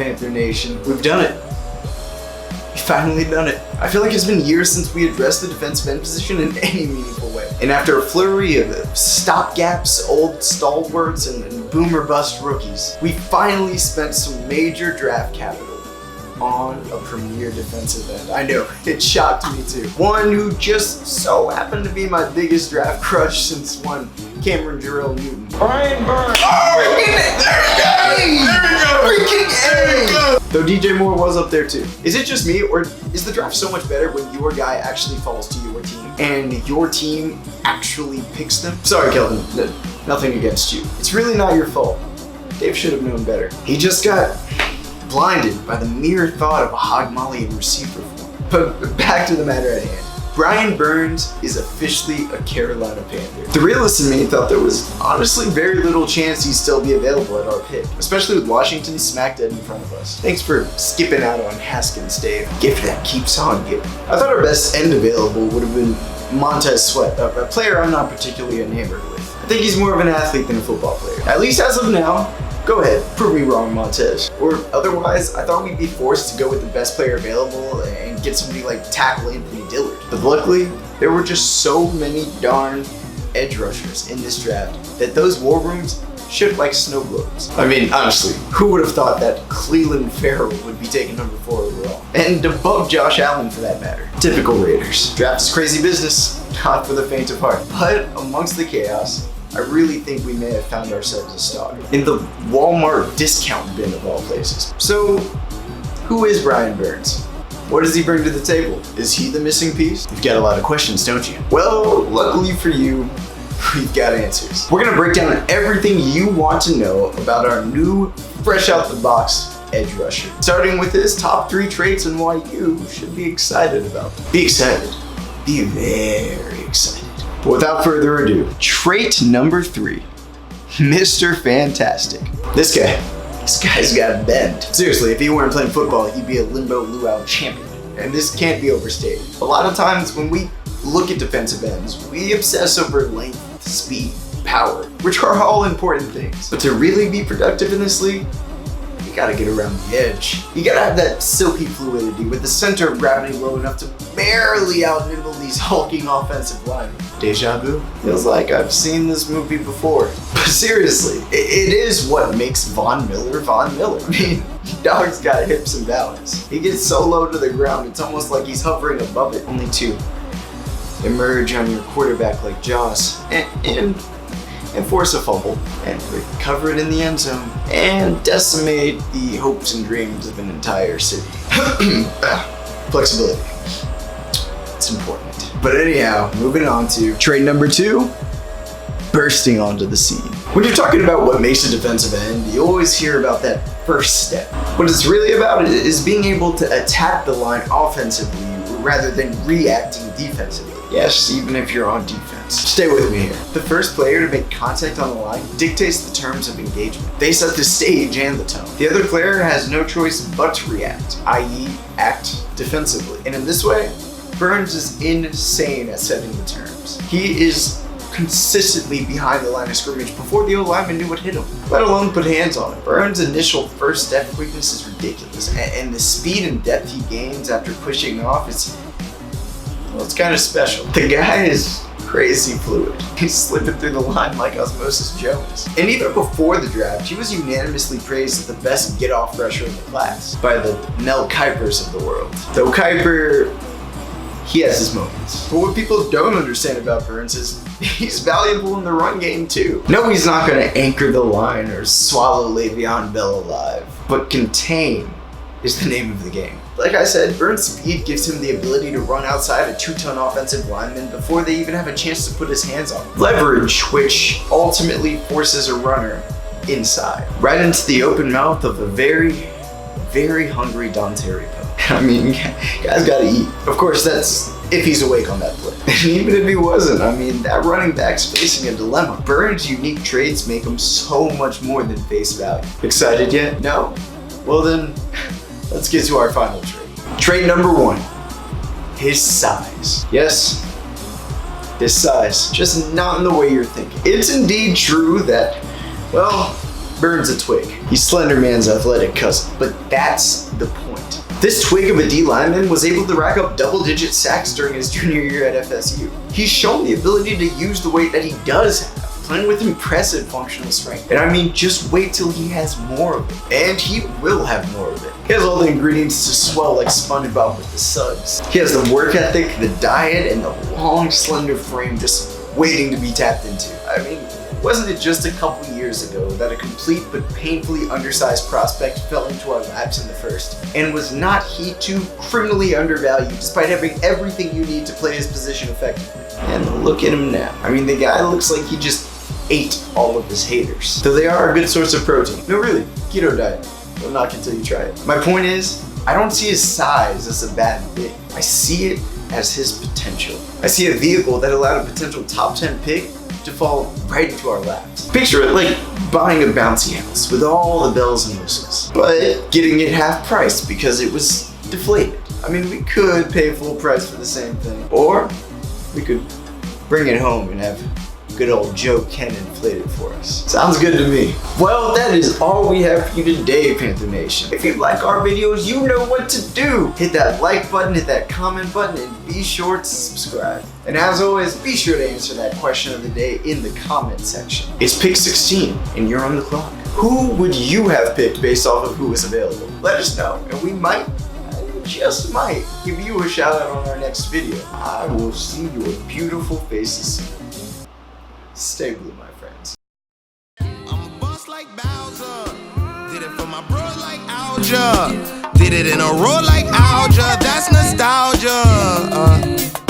Panther Nation. We've done it. We've finally done it. I feel like it's been years since we addressed the defensive end position in any meaningful way. And after a flurry of stopgaps, old stalwarts, and boom or bust rookies, we finally spent some major draft capital on a premier defensive end. I know, it shocked me too. One who just so happened to be my biggest draft crush since one, Cameron Jarrell Newton. Brian Burns. Oh, there we go! Though DJ Moore was up there too. Is it just me, or is the draft so much better when your guy actually falls to your team and your team actually picks them? Sorry, Kelvin, nothing against you. It's really not your fault. Dave should have known better. He just got blinded by the mere thought of a hog molly in receiver form. But back to the matter at hand. Brian Burns is officially a Carolina Panther. The realist in me thought there was honestly very little chance he'd still be available at our pick, especially with Washington smack dead in front of us. Thanks for skipping out on Haskins, Dave. Gift that keeps on giving. I thought our best end available would have been Montez Sweat, a player I'm not particularly enamored with. I think he's more of an athlete than a football player, at least as of now. Go ahead, prove me wrong, Montez. Or otherwise, I thought we'd be forced to go with the best player available and get somebody like tackle Anthony Dillard. But luckily, there were just so many darn edge rushers in this draft that those war rooms shook like snow globes. I mean, honestly, who would have thought that Cleveland Farrell would be taken number 4 overall? And above Josh Allen for that matter. Typical Raiders. Draft is crazy business, not for the faint of heart. But amongst the chaos, I really think we may have found ourselves a starter in the Walmart discount bin of all places. So, who is Brian Burns? What does he bring to the table? Is he the missing piece? You've got a lot of questions, don't you? Well, luckily for you, we've got answers. We're gonna break down everything you want to know about our new, fresh out the box edge rusher. Starting with his top 3 traits and why you should be excited about them. Be excited. Be very excited. But without further ado, trait number 3, Mr. Fantastic. This guy's got a bend. Seriously, if he weren't playing football, he'd be a limbo luau champion. And this can't be overstated. A lot of times when we look at defensive ends, we obsess over length, speed, power, which are all important things. But to really be productive in this league, you gotta get around the edge. You gotta have that silky fluidity with the center of gravity low enough to barely out-nibble these hulking offensive linemen. Deja vu? Feels like I've seen this movie before. But seriously, it is what makes Von Miller Von Miller. I mean, dog's got hips and balance. He gets so low to the ground, it's almost like he's hovering above it. Only to emerge on your quarterback like Jaws and force a fumble and recover it in the end zone and decimate the hopes and dreams of an entire city. Flexibility. It's important. But anyhow, moving on to trait number 2, bursting onto the scene. When you're talking about what makes a defensive end, you always hear about that first step. What it's really about is being able to attack the line offensively rather than reacting defensively. Yes, even if you're on defense. Stay with me here. The first player to make contact on the line dictates the terms of engagement. They set the stage and the tone. The other player has no choice but to react, i.e. act defensively. And in this way, Burns is insane at setting the terms. He is consistently behind the line of scrimmage before the O-lineman knew what hit him, let alone put hands on him. Burns' initial first step quickness is ridiculous, and the speed and depth he gains after pushing off is, well, it's kind of special. The guy is crazy fluid. He's slipping through the line like Osmosis Jones. And even before the draft, he was unanimously praised as the best get-off rusher in the class by the Mel Kipers of the world. Though Kiper, he has his moments. But what people don't understand about Burns is he's valuable in the run game too. No, he's not going to anchor the line or swallow Le'Veon Bell alive, but contain is the name of the game. Like I said, Burns' speed gives him the ability to run outside a 2-ton offensive lineman before they even have a chance to put his hands on him. Leverage, which ultimately forces a runner inside, right into the open mouth of a very, very hungry Dante Repo. I mean, guy's gotta eat. Of course, that's if he's awake on that play. And even if he wasn't, I mean, that running back's facing a dilemma. Burns' unique traits make him so much more than face value. Excited yet? No? Well then, let's get to our final trait. Trait number 1, his size. Yes, his size, just not in the way you're thinking. It's indeed true that, well, burns a twig. He's Slender Man's athletic cousin. But that's the point. This twig of a D lineman was able to rack up double-digit sacks during his junior year at FSU. He's shown the ability to use the weight that he does have, playing with impressive functional strength. And I mean, just wait till he has more of it. And he will have more of it. He has all the ingredients to swell like SpongeBob with the suds. He has the work ethic, the diet, and the long, slender frame just waiting to be tapped into. I mean, wasn't it just a couple years ago that a complete but painfully undersized prospect fell into our laps in the first? And was not he too criminally undervalued despite having everything you need to play his position effectively? And look at him now. I mean, the guy looks like he just ate all of his haters. Though they are a good source of protein. No, really, keto diet. Don't knock until you try it. My point is, I don't see his size as a bad thing. I see it as his potential. I see a vehicle that allowed a potential top 10 pick to fall right into our laps. Picture it like buying a bouncy house with all the bells and whistles, but getting it half price because it was deflated. I mean, we could pay full price for the same thing, or we could bring it home and have good old Joe Ken inflate it for us. Sounds good to me. Well, that is all we have for you today, Panther Nation. If you like our videos, you know what to do. Hit that like button, hit that comment button, and be sure to subscribe. And as always, be sure to answer that question of the day in the comment section. It's pick 16, and you're on the clock. Who would you have picked based off of who is available? Let us know, and we might, just might, give you a shout out on our next video. I will see your beautiful faces soon. Stay blue, my friends. I'm a boss like Bowser. Did it for my bro like Alja. Did it in a row like Alja. That's nostalgia.